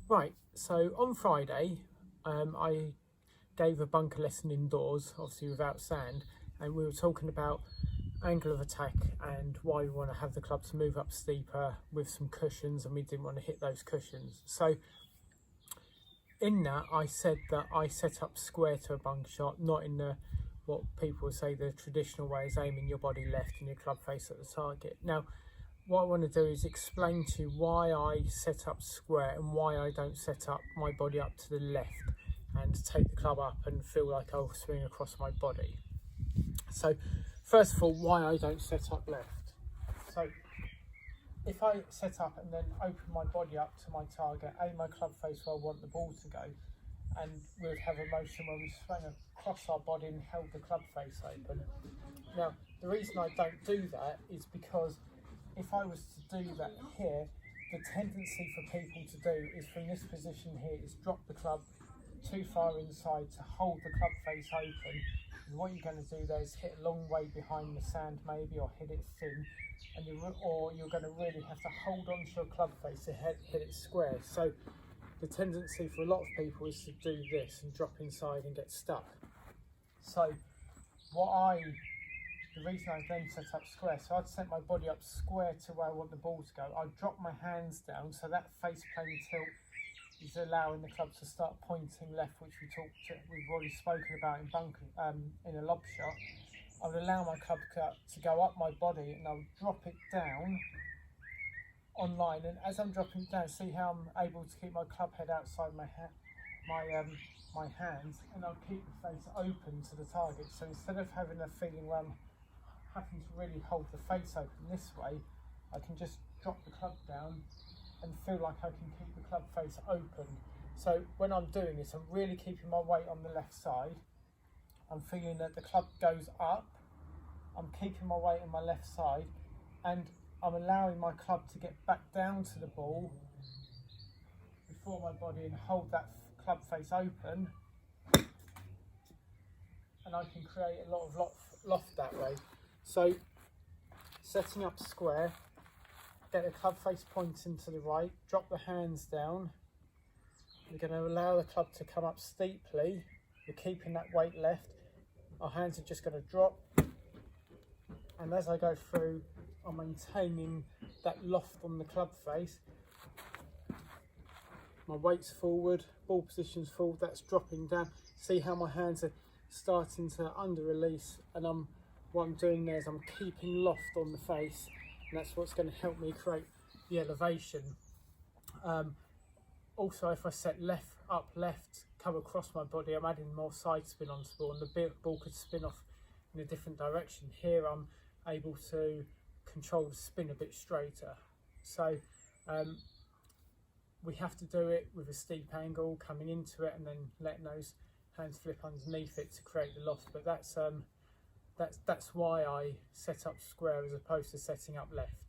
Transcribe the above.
Right, so on Friday, I gave a bunker lesson indoors, obviously without sand, and we were talking about angle of attack and why we want to have the clubs move up steeper with some cushions, and we didn't want to hit those cushions. So in that, I said that I set up square to a bunker shot, not in the what people say the traditional way is aiming your body left and your club face at the target. Now, what I want to do is explain to you why I set up square and why I don't set up my body up to the left and take the club up and feel like I'll swing across my body. So first of all, why I don't set up left. So if I set up and then open my body up to my target, aim my club face where I want the ball to go, and we would have a motion where we swung across our body and held the club face open. Now, the reason I don't do that is because if I was to do that here, the tendency for people to do is from this position here is drop the club too far inside to hold the club face open. And what you're going to do there is hit a long way behind the sand maybe, or hit it thin, and you're going to really have to hold on to your club face to hit it square. So the tendency for a lot of people is to do this and drop inside and get stuck. So the reason I then set up square, so I'd set my body up square to where I want the ball to go. I'd drop my hands down, so that face plane tilt is allowing the club to start pointing left, which we've already spoken about in a lob shot. I would allow my club to go up my body, and I would drop it down on line. And as I'm dropping it down, see how I'm able to keep my club head outside my hands, and I'll keep the face open to the target. So instead of having a feeling where I'm having to really hold the face open this way, I can just drop the club down and feel like I can keep the club face open. So when I'm doing this, I'm really keeping my weight on the left side. I'm feeling that the club goes up, I'm keeping my weight on my left side, and I'm allowing my club to get back down to the ball before my body and hold that club face open, and I can create a lot of loft that way. So setting up square, get the club face pointing to the right, drop the hands down. We're going to allow the club to come up steeply. We're keeping that weight left. Our hands are just going to drop. And as I go through, I'm maintaining that loft on the club face. My weight's forward, ball position's forward, that's dropping down. See how my hands are starting to under release, and what I'm doing there is I'm keeping loft on the face, and that's what's going to help me create the elevation. Also, if I set left, come across my body, I'm adding more side spin onto the ball, and the ball could spin off in a different direction. Here I'm able to control the spin a bit straighter. So we have to do it with a steep angle coming into it, and then letting those hands flip underneath it to create the loft. But that's why I set up square as opposed to setting up left.